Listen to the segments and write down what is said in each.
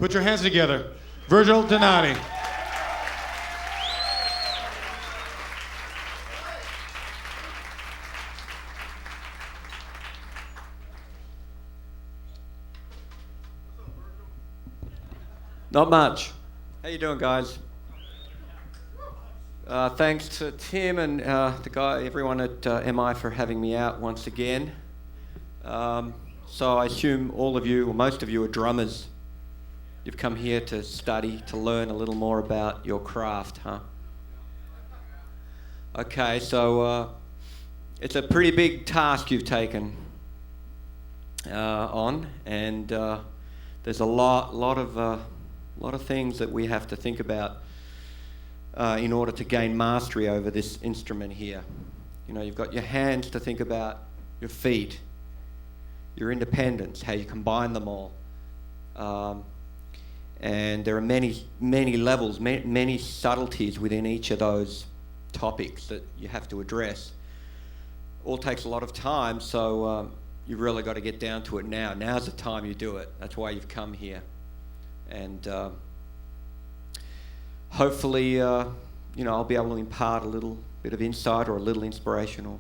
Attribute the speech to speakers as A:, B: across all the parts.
A: Put your hands together. Virgil Donati.
B: Not much. How you doing, guys? Thanks to Tim and everyone at MI for having me out once again. So I assume all of you, or most of you, are drummers. You've come here to study, to learn a little more about your craft, huh? Okay, so it's a pretty big task you've taken on, and there's a lot of things that we have to think about in order to gain mastery over this instrument here. You know, you've got your hands to think about, your feet, your independence, how you combine them all. And there are many levels, many subtleties within each of those topics that you have to address. All takes a lot of time, so you've really got to get down to it now. Now's the time you do it. That's why you've come here. And hopefully, I'll be able to impart a little bit of insight or a little inspiration, or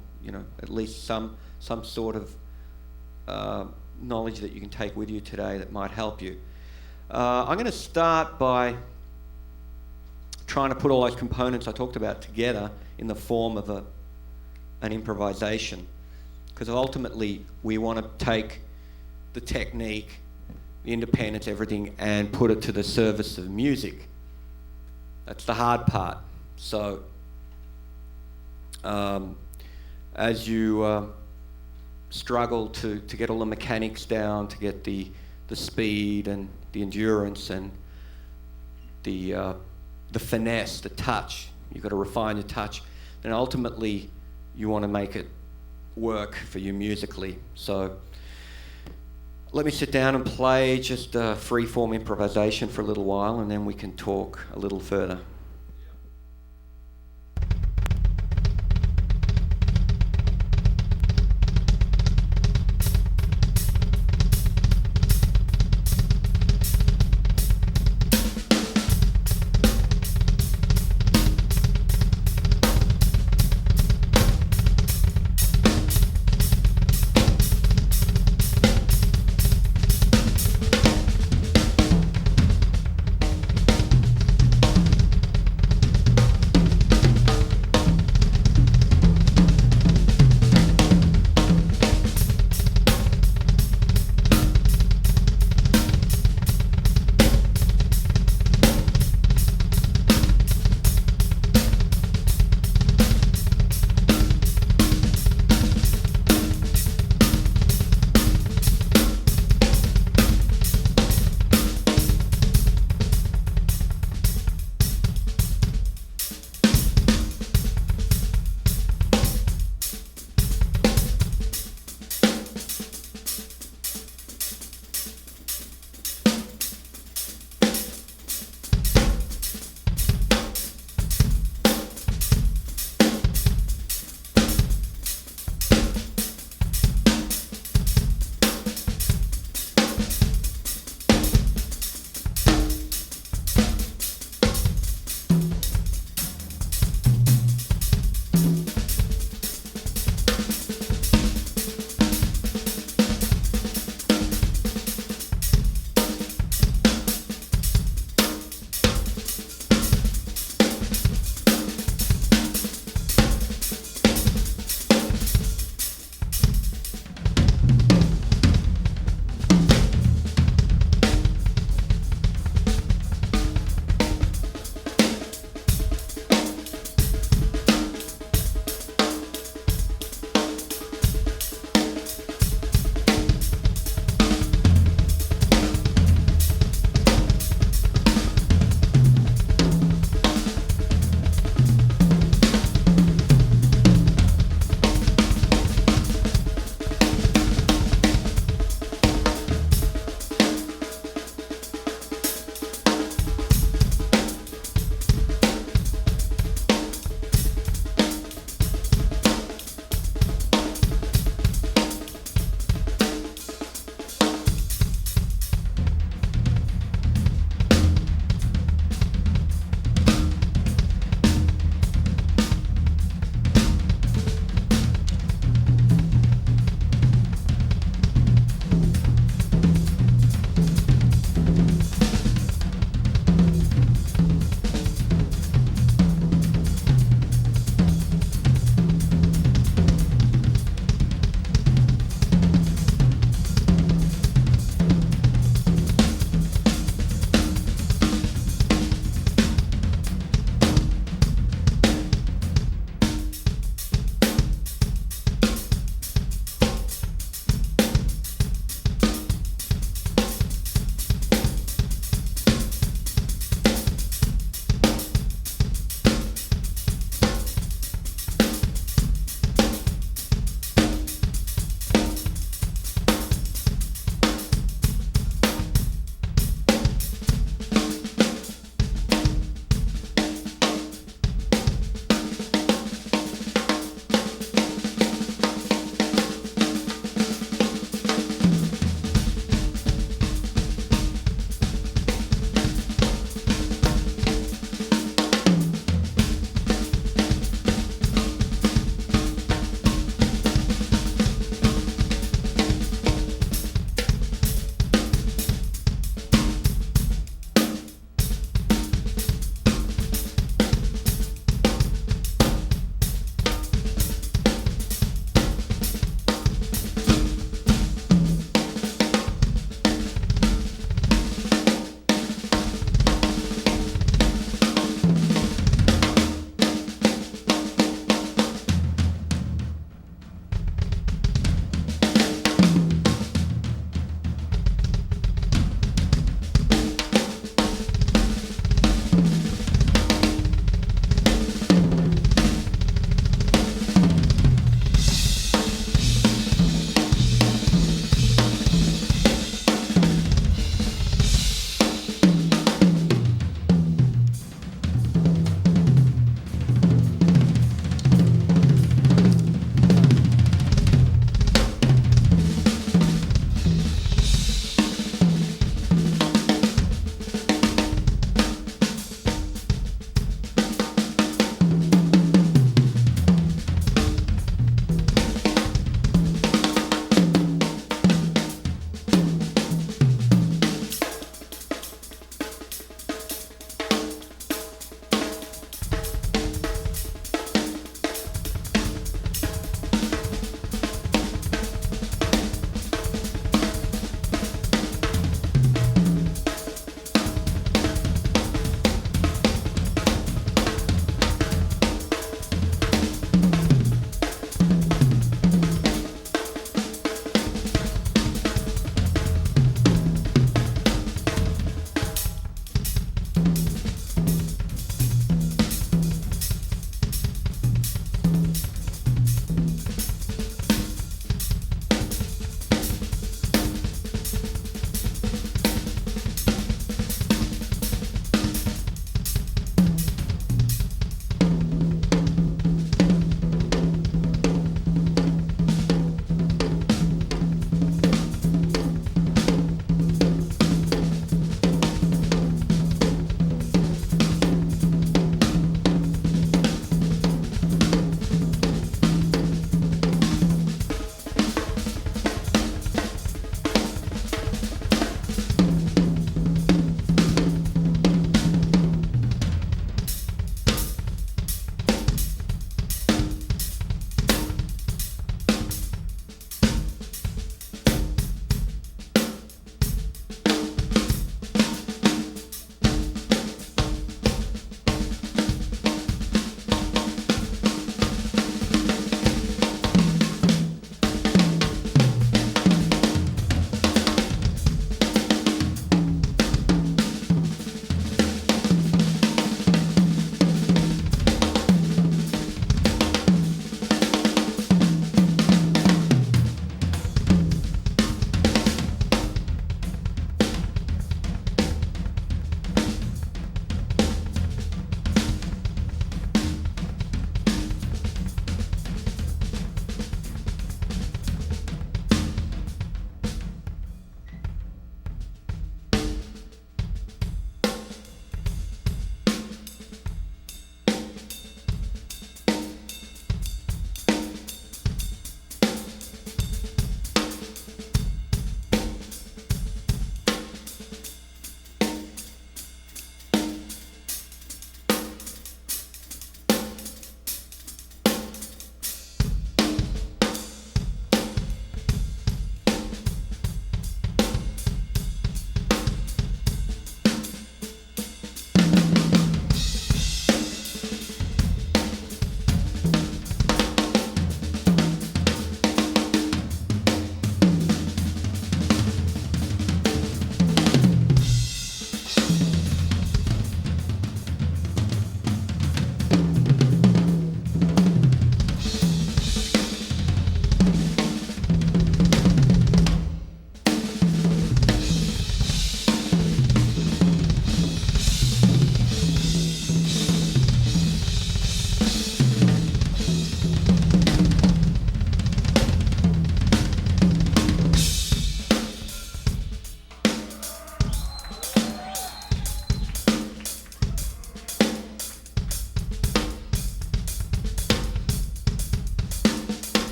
B: at least some sort of knowledge that you can take with you today that might help you. I'm going to start by trying to put all those components I talked about together in the form of an improvisation, because ultimately we want to take the technique, the independence, everything, and put it to the service of music. That's the hard part. So as you struggle to get all the mechanics down, to get the speed and the endurance and the finesse, the touch, you've got to refine your touch, then ultimately you want to make it work for you musically. So let me sit down and play just a free-form improvisation for a little while, and then we can talk a little further.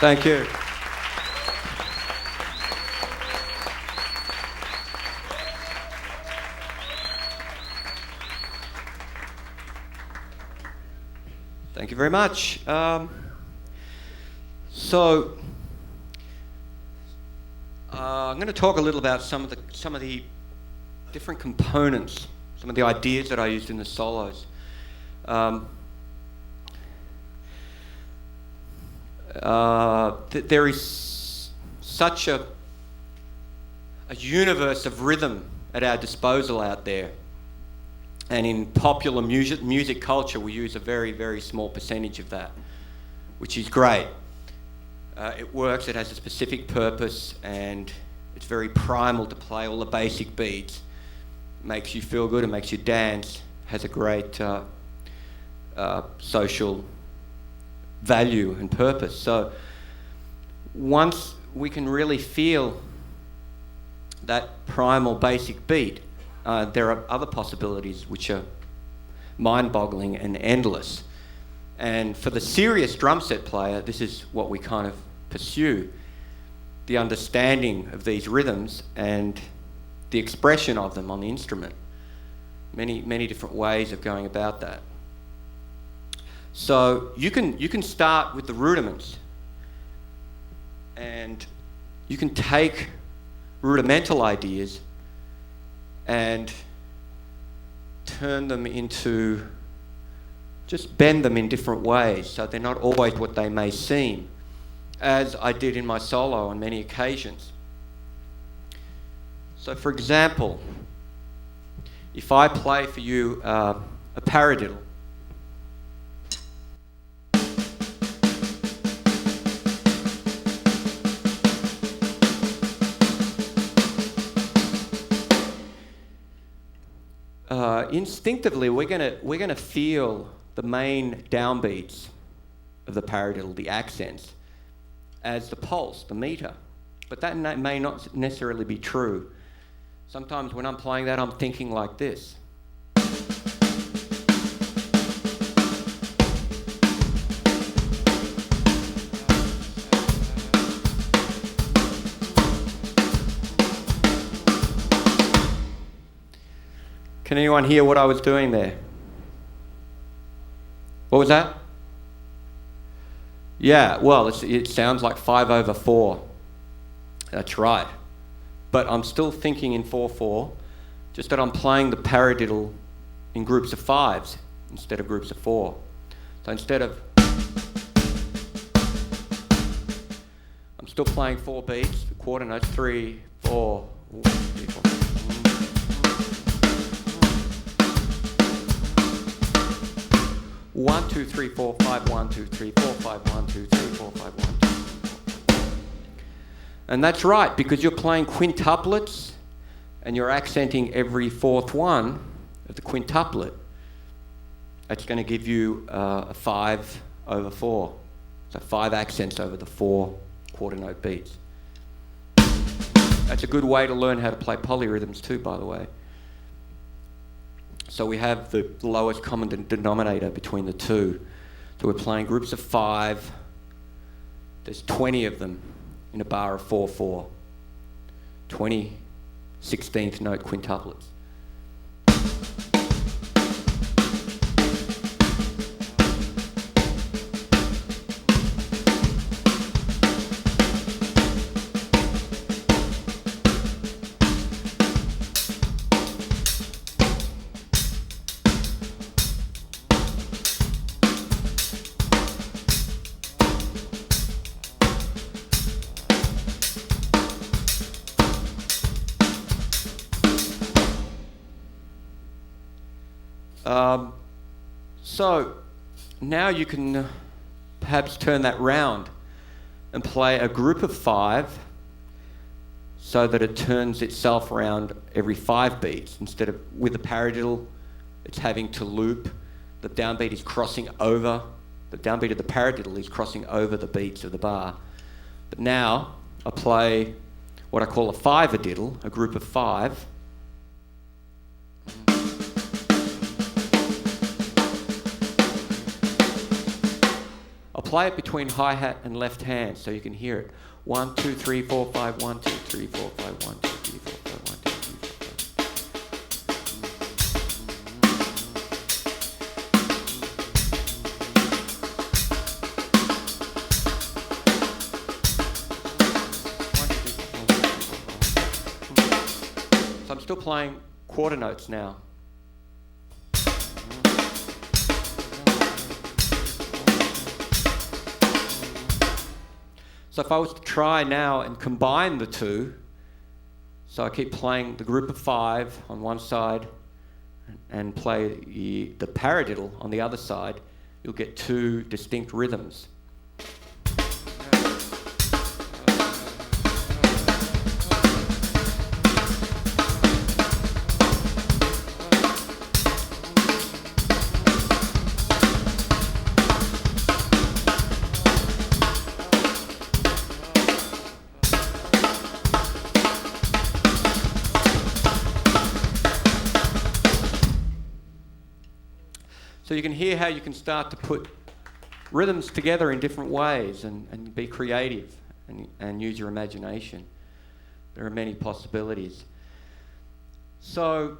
B: Thank you. Thank you very much. I'm going to talk a little about some of the different components, some of the ideas that I used in the solos. There is such a universe of rhythm at our disposal out there. And in popular music culture, we use a very, very small percentage of that, which is great. It works, it has a specific purpose, and it's very primal to play all the basic beats. Makes you feel good, it makes you dance, has a great social value and purpose. So once we can really feel that primal basic beat, there are other possibilities which are mind-boggling and endless. And for the serious drum set player, this is what we kind of pursue: the understanding of these rhythms and the expression of them on the instrument. Many, many different ways of going about that. So you can start with the rudiments, and you can take rudimental ideas and turn them into, just bend them in different ways so they're not always what they may seem, as I did in my solo on many occasions. So for example, if I play for you a paradiddle, instinctively we're gonna feel the main downbeats of the paradiddle, the accents, as the pulse, the meter. But that may not necessarily be true. Sometimes when I'm playing that, I'm thinking like this. Can anyone hear what I was doing there? What was that? Yeah, well, it sounds like 5/4. That's right. But I'm still thinking in 4/4, just that I'm playing the paradiddle in groups of 5s instead of groups of 4. So instead of... I'm still playing 4 beats, the quarter notes, 3, 4, 3, 4. 1, 2, 3, 4, 5, 1, 2, 3, 4, 5, 1, 2, 3, 4, 5, 1, 2. And that's right, because you're playing quintuplets and you're accenting every 4th one of the quintuplet. That's going to give you a 5/4. So 5 accents over the 4 quarter note beats. That's a good way to learn how to play polyrhythms too, by the way. So we have the lowest common denominator between the two. So we're playing groups of 5. There's 20 of them in a bar of 4/4. 20 16th note quintuplets. So now you can perhaps turn that round and play a group of 5 so that it turns itself around every 5 beats. Instead of with the paradiddle, it's having to loop. The downbeat is crossing over, the downbeat of the paradiddle is crossing over the beats of the bar. But now I play what I call a 5-a-diddle, a group of 5. play it between hi-hat and left hand so you can hear it. 1, 2, 3, 4, 5, 1, 2, 3, 4, 5, 1, 2, 3, 4, 5, 1, 2, 3, 4, 5. So I'm still playing quarter notes now. So if I was to try now and combine the two, so I keep playing the group of 5 on one side and play the paradiddle on the other side, you'll get 2 distinct rhythms. So you can hear how you can start to put rhythms together in different ways and be creative and use your imagination. There are many possibilities. So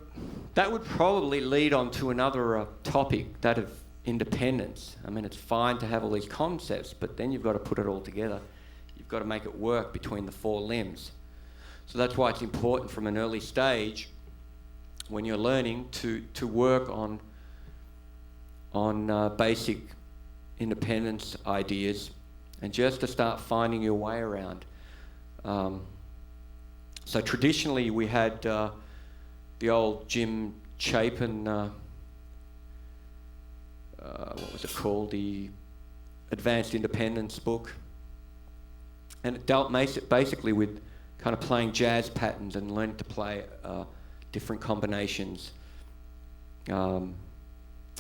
B: that would probably lead on to another topic, that of independence. I mean, it's fine to have all these concepts, but then you've got to put it all together. You've got to make it work between the 4 limbs. So that's why it's important from an early stage when you're learning to work on basic independence ideas and just to start finding your way around. So traditionally we had the old Jim Chapin, what was it called, the Advanced Independence book, and it dealt basically with kind of playing jazz patterns and learning to play different combinations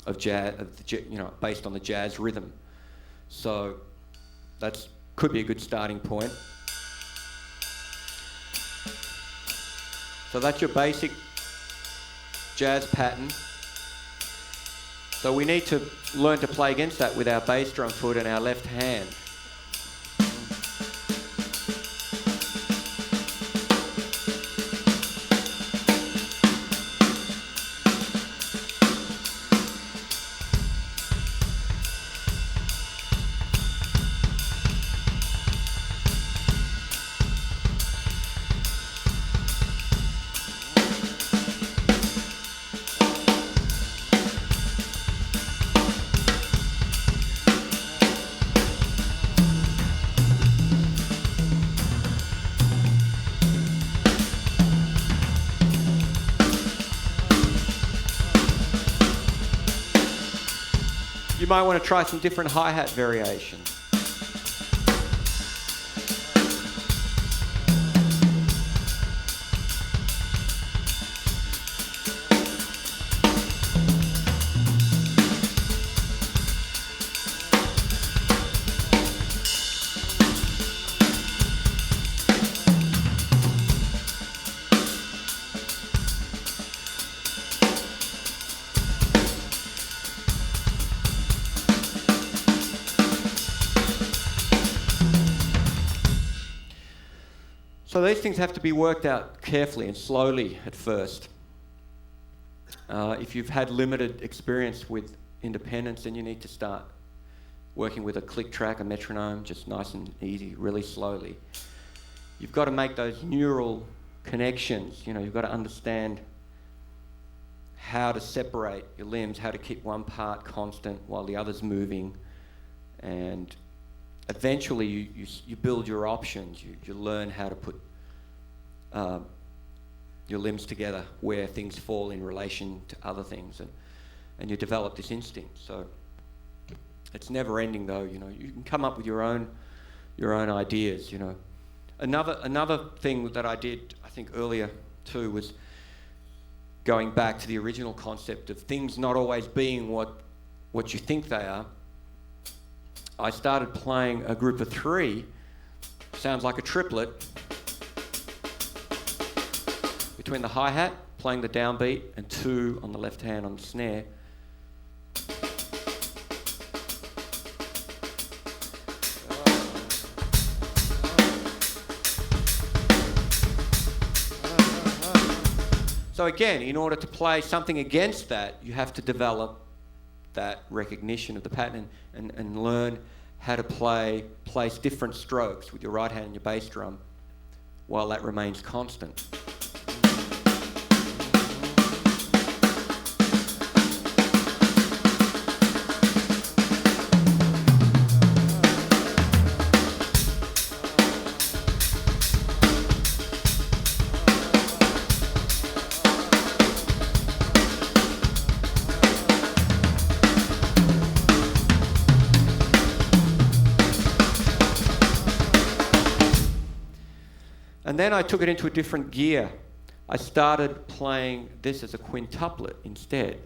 B: of jazz, based on the jazz rhythm. So that's could be a good starting point. So that's your basic jazz pattern. So we need to learn to play against that with our bass drum foot and our left hand. You might want to try some different hi-hat variations. So these things have to be worked out carefully and slowly at first. If you've had limited experience with independence, then you need to start working with a click track, a metronome, just nice and easy, really slowly. You've got to make those neural connections. You've got to understand how to separate your limbs, how to keep one part constant while the other's moving, and eventually you build your options. You learn how to put your limbs together where things fall in relation to other things, and you develop this instinct. So it's never ending though. You can come up with your own ideas. Another thing that I did, I think earlier too, was going back to the original concept of things not always being what you think they are. I started playing a group of 3, sounds like a triplet, between the hi-hat, playing the downbeat, and 2 on the left hand on the snare. So again, in order to play something against that, you have to develop that recognition of the pattern and learn how to place different strokes with your right hand and your bass drum while that remains constant. And then I took it into a different gear. I started playing this as a quintuplet instead.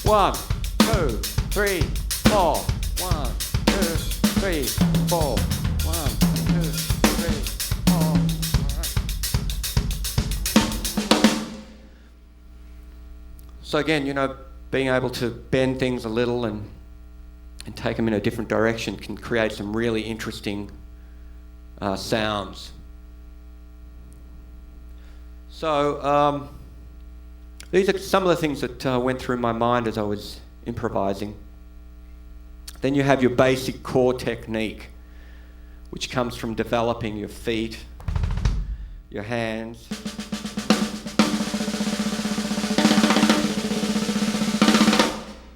B: One, two, three, four. 1, 2, 3, 4. 1, 2, 3, 4. So again, being able to bend things a little and take them in a different direction can create some really interesting sounds. So these are some of the things that went through my mind as I was improvising. Then you have your basic core technique, which comes from developing your feet, your hands,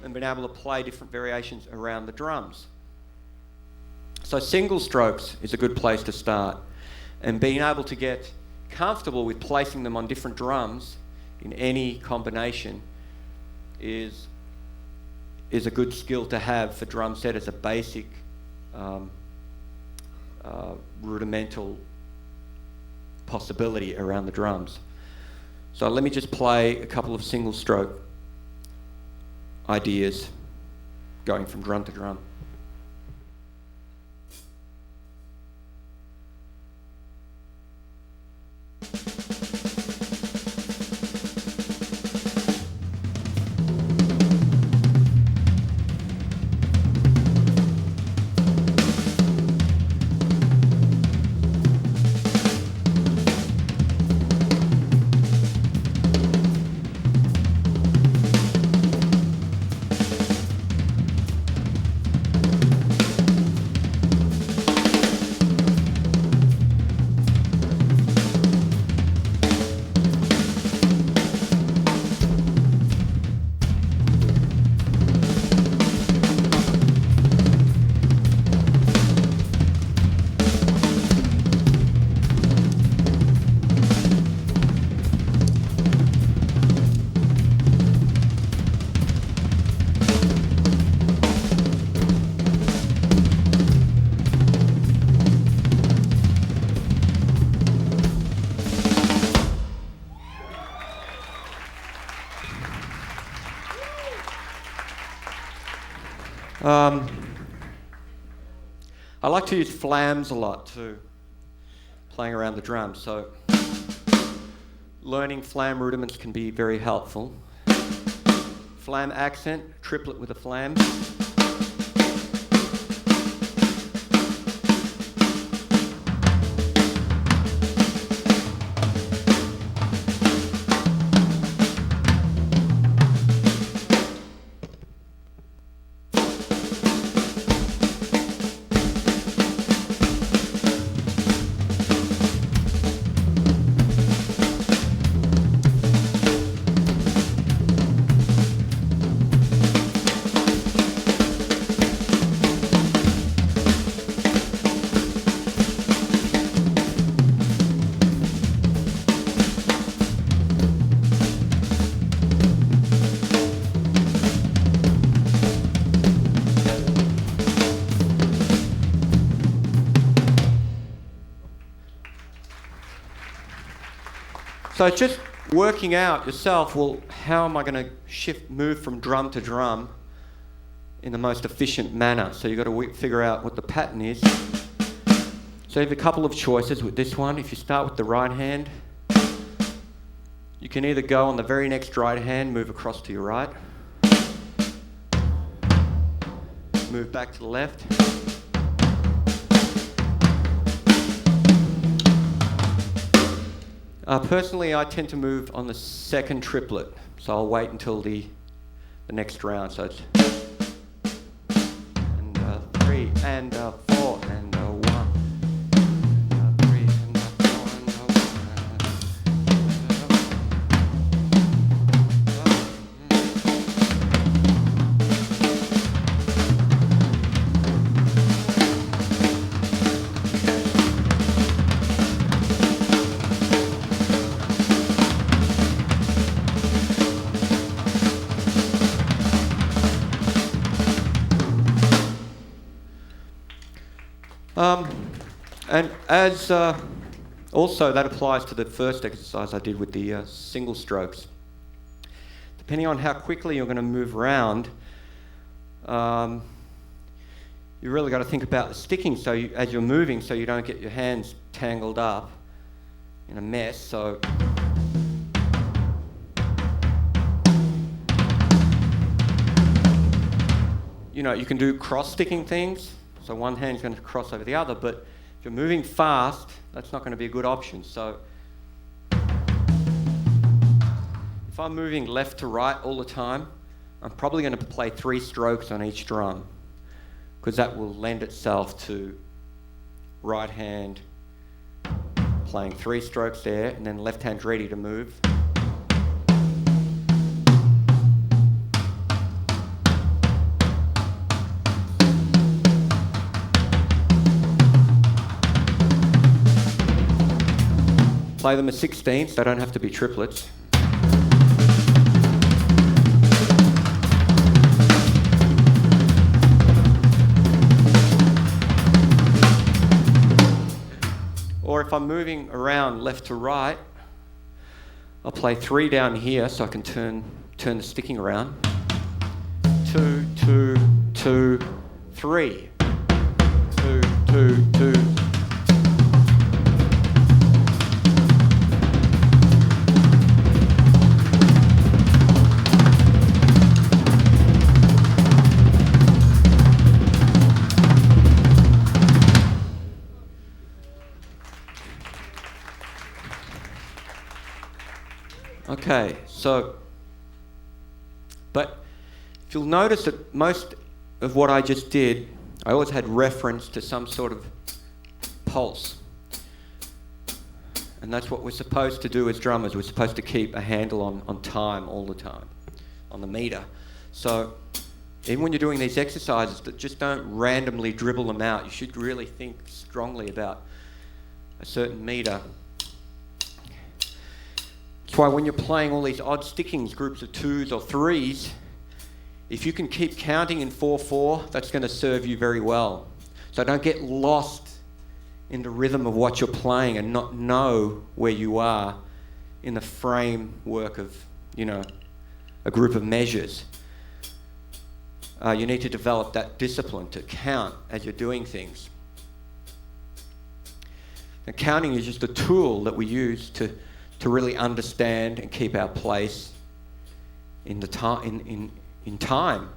B: and being able to play different variations around the drums. So single strokes is a good place to start, and being able to get comfortable with placing them on different drums in any combination is a good skill to have for drum set as a basic rudimental possibility around the drums. So let me just play a couple of single stroke ideas going from drum to drum. I like to use flams a lot too, playing around the drums. So learning flam rudiments can be very helpful. Flam accent, triplet with a flam. So just working out yourself, well, how am I going to move from drum to drum in the most efficient manner. So you've got to figure out what the pattern is. So you have a couple of choices with this one. If you start with the right hand, you can either go on the very next right hand, move across to your right, move back to the left. Personally, I tend to move on the second triplet, so I'll wait until the next round. So it's and 3 and 4 and 1, 3 and 4 and and as also that applies to the first exercise I did with the single strokes. Depending on how quickly you're going to move around, you really got to think about the sticking as you're moving, so you don't get your hands tangled up in a mess. So you can do cross-sticking things. So one hand's going to cross over the other, but if you're moving fast, that's not going to be a good option. So if I'm moving left to right all the time, I'm probably going to play 3 strokes on each drum, because that will lend itself to right hand playing 3 strokes there, and then left hand's ready to move. Play them as 16ths, they don't have to be triplets. Or if I'm moving around left to right, I'll play 3 down here so I can turn the sticking around. 2, 2, 2, 3. 2, 2, 2. Okay, but if you'll notice that most of what I just did, I always had reference to some sort of pulse. And that's what we're supposed to do as drummers. We're supposed to keep a handle on time all the time, on the meter. So even when you're doing these exercises, that just don't randomly dribble them out. You should really think strongly about a certain meter. That's why when you're playing all these odd stickings, groups of 2s or 3s, if you can keep counting in 4/4, that's going to serve you very well. So don't get lost in the rhythm of what you're playing and not know where you are in the framework of, a group of measures. You need to develop that discipline to count as you're doing things. And counting is just a tool that we use to really understand and keep our place in time.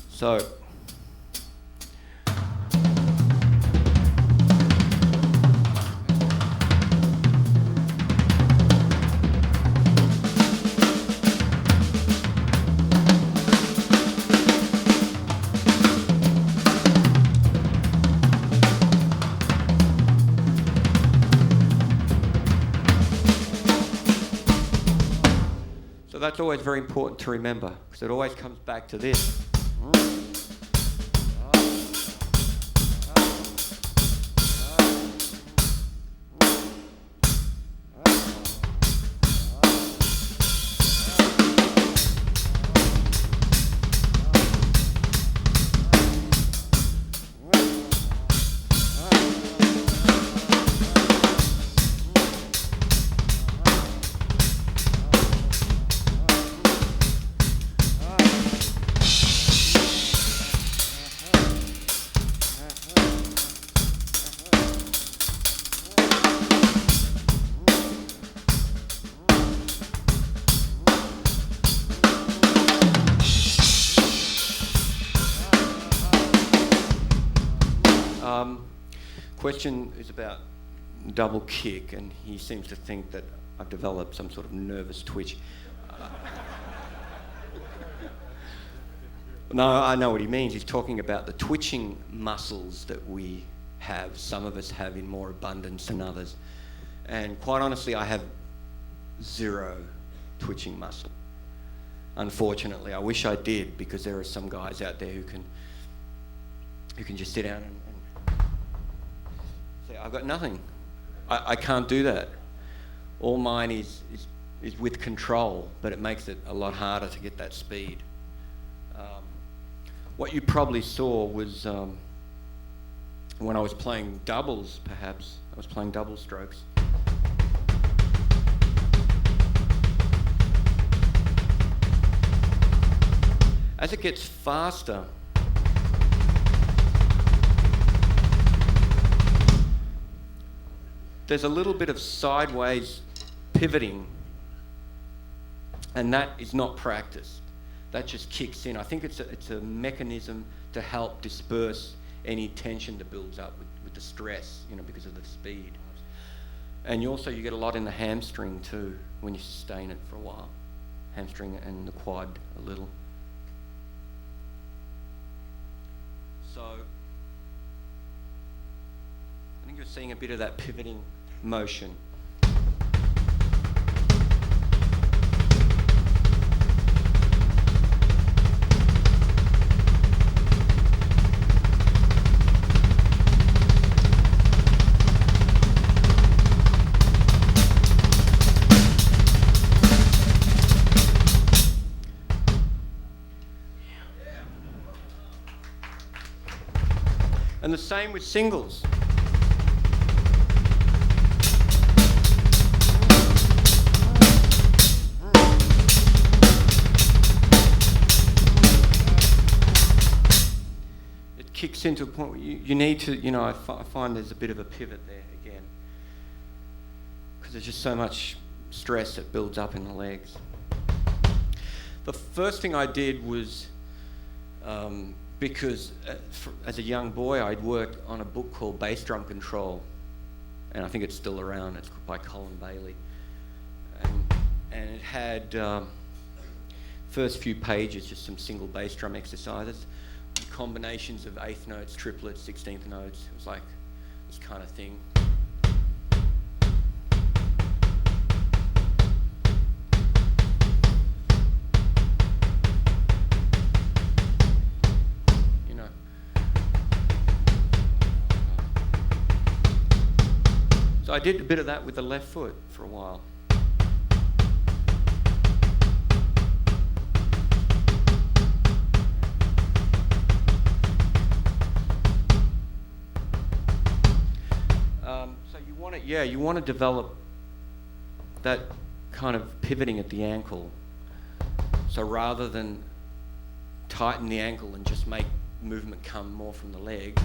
B: So that's always very important to remember, because it always comes back to this. question is about double kick, and he seems to think that I've developed some sort of nervous twitch. No, I know what he means. He's talking about the twitching muscles that we have. Some of us have in more abundance than others. And quite honestly, I have zero twitching muscle. Unfortunately, I wish I did, because there are some guys out there who can just sit down and say, I've got nothing. I can't do that. All mine is with control, but it makes it a lot harder to get that speed. What you probably saw was when I was playing doubles, perhaps. I was playing double strokes. As it gets faster, there's a little bit of sideways pivoting, and that is not practiced. That just kicks in. I think it's a mechanism to help disperse any tension that builds up with the stress, because of the speed. And you get a lot in the hamstring too when you sustain it for a while. Hamstring and the quad a little. So I think you're seeing a bit of that pivoting motion. And the same with singles. It kicks into a point where you need to, I find there's a bit of a pivot there again, because there's just so much stress that builds up in the legs. The first thing I did was, because as a young boy I'd worked on a book called Bass Drum Control, and I think it's still around. It's by Colin Bailey, and it had first few pages just some single bass drum exercises, combinations of eighth notes, triplets, 16th notes. It was like this kind of thing. So I did a bit of that with the left foot for a while. So you want to develop that kind of pivoting at the ankle. So rather than tighten the ankle and just make movement come more from the leg,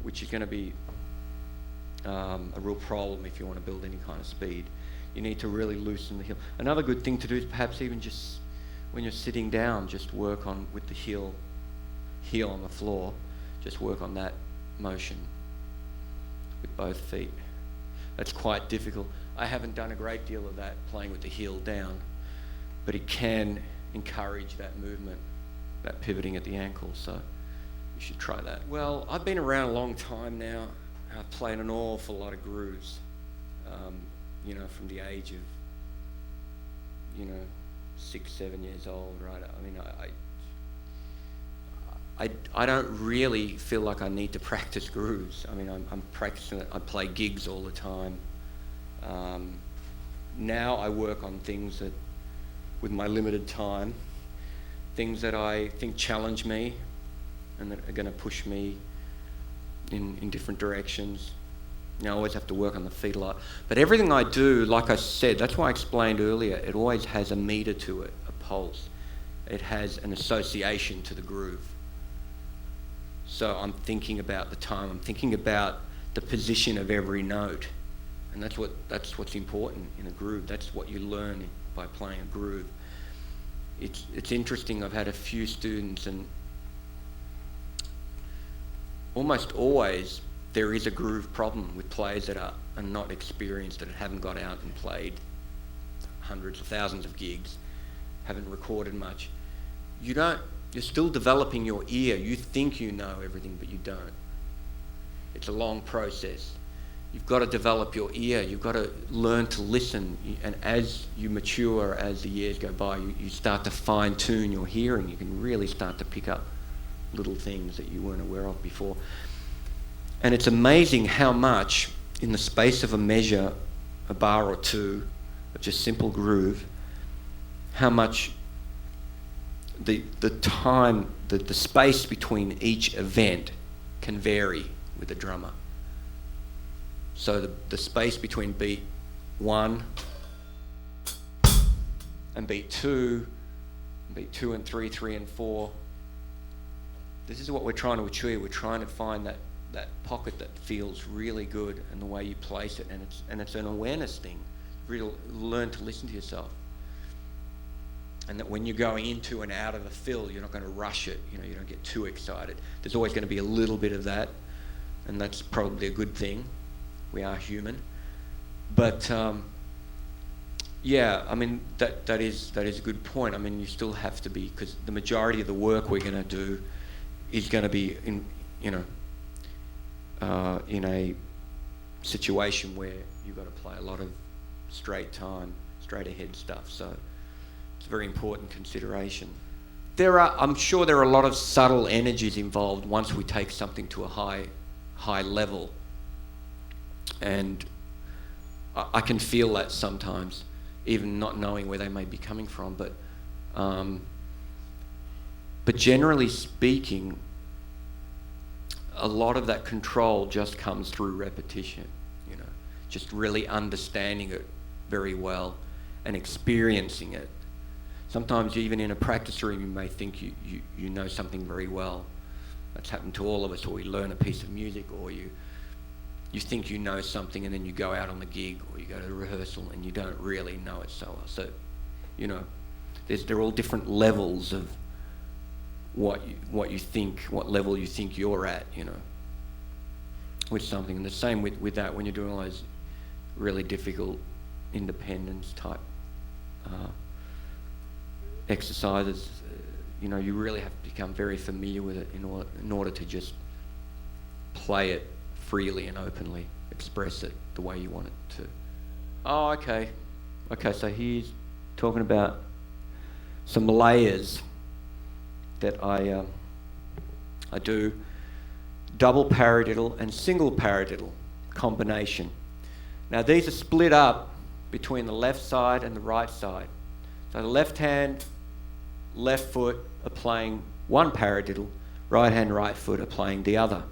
B: which is going to be a real problem if you want to build any kind of speed. You need to really loosen the heel. Another good thing to do is perhaps even just when you're sitting down, just work on with the heel on the floor, just work on that motion with both feet. That's quite difficult. I haven't done a great deal of that playing with the heel down, but it can encourage that movement, that pivoting at the ankle. So you should try that. Well, I've been around a long time now. I've played an awful lot of grooves, from the age of, 6, 7 years old, right? I mean, I don't really feel like I need to practice grooves. I mean, I'm practicing it. I play gigs all the time. Now I work on things that, with my limited time, things that I think challenge me and that are going to push me in different directions. I always have to work on the feet a lot. But everything I do, like I said, that's why I explained earlier, it always has a meter to it, a pulse. It has an association to the groove. So I'm thinking about the time, I'm thinking about the position of every note. And that's what's important in a groove. That's what you learn by playing a groove. It's interesting, I've had a few students, and almost always there is a groove problem with players that are not experienced, that haven't got out and played hundreds of thousands of gigs, haven't recorded much. You're still developing your ear. You think you know everything, but you don't. It's a long process. You've got to develop your ear. You've got to learn to listen. And as you mature, as the years go by, you start to fine-tune your hearing. You can really start to pick up little things that you weren't aware of before. And it's amazing how much, in the space of a measure, a bar or two, of just simple groove, how much the time, the space between each event can vary with a drummer. So the space between beat 1 and beat 2 and 3, 3 and 4, this is what we're trying to achieve. We're trying to find that pocket that feels really good and the way you place it, and it's an awareness thing. Really learn to listen to yourself. And that when you're going into and out of a fill, you're not going to rush it. You don't get too excited. There's always going to be a little bit of that, and that's probably a good thing. We are human. But yeah, I mean, that is a good point. I mean, you still have to be, because the majority of the work we're going to do is going to be in a situation where you've got to play a lot of straight time, straight ahead stuff. So it's a very important consideration. I'm sure there are a lot of subtle energies involved once we take something to a high level. And I can feel that sometimes, even not knowing where they may be coming from. But generally speaking, a lot of that control just comes through repetition, just really understanding it very well and experiencing it. Sometimes even in a practice room, you may think you know something very well. That's happened to all of us, or we learn a piece of music, or you think you know something, and then you go out on the gig or you go to the rehearsal and you don't really know it so well. So, they're all different levels of what you think, what level you think you're at, with something. And the same with that, when you're doing all those really difficult independence type exercises, you really have to become very familiar with it in order to just play it freely and openly, express it the way you want it to. Oh, okay, so he's talking about some layers that I do. Double paradiddle and single paradiddle combination. Now these are split up between the left side and the right side. So the left hand, left foot are playing one paradiddle, right hand, right foot are playing the other.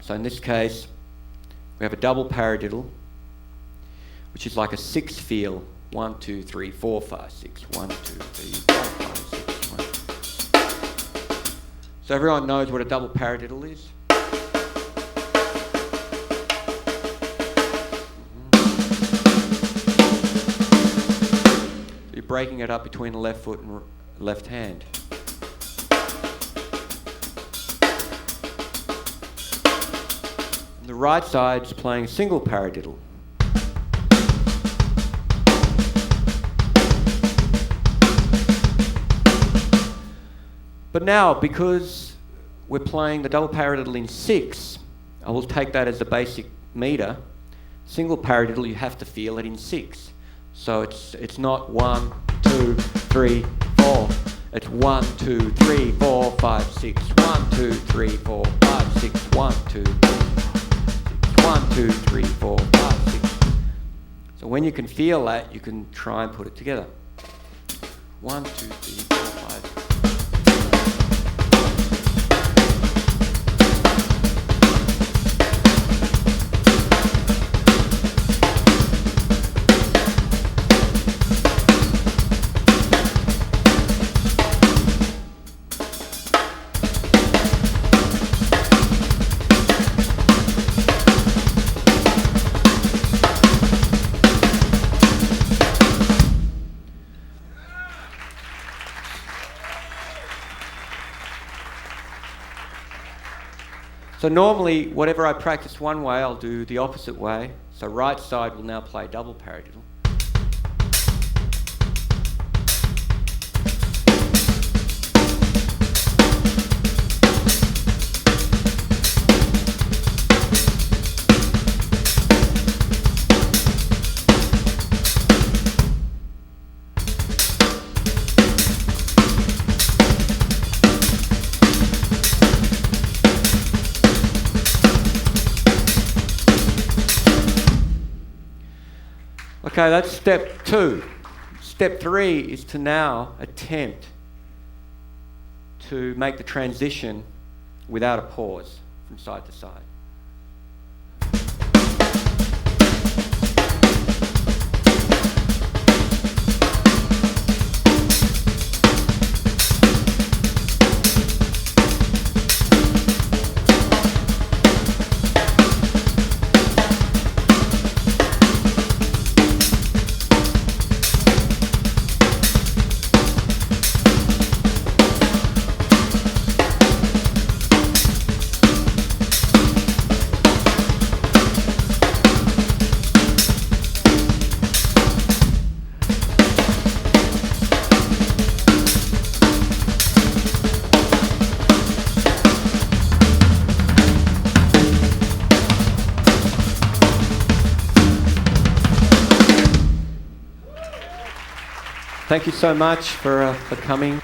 B: So in this case, we have a double paradiddle, which is like a 6 feel. 1, 2, 3, 4, 5, 6. 1, 2, 3, 4, 5, 6. 1. So everyone knows what a double paradiddle is? So you're breaking it up between the left foot and left hand. The right side's playing single paradiddle. But now, because we're playing the double paradiddle in 6, I will take that as the basic meter. Single paradiddle, you have to feel it in 6. So it's not 1, 2, 3, 4. It's 1, 2, 3, 4, 5, 6. 1, 2, 3, 4, 5, 6. 1, 2, 3. 1, 2, 3, 4, 5, 6. So when you can feel that, you can try and put it together. 1, 2, 3, 4, 5. So normally, whatever I practice one way, I'll do the opposite way. So right side will now play double paradiddle. Okay, that's step 2. Step 3 is to now attempt to make the transition without a pause from side to side. Thank you so much for coming.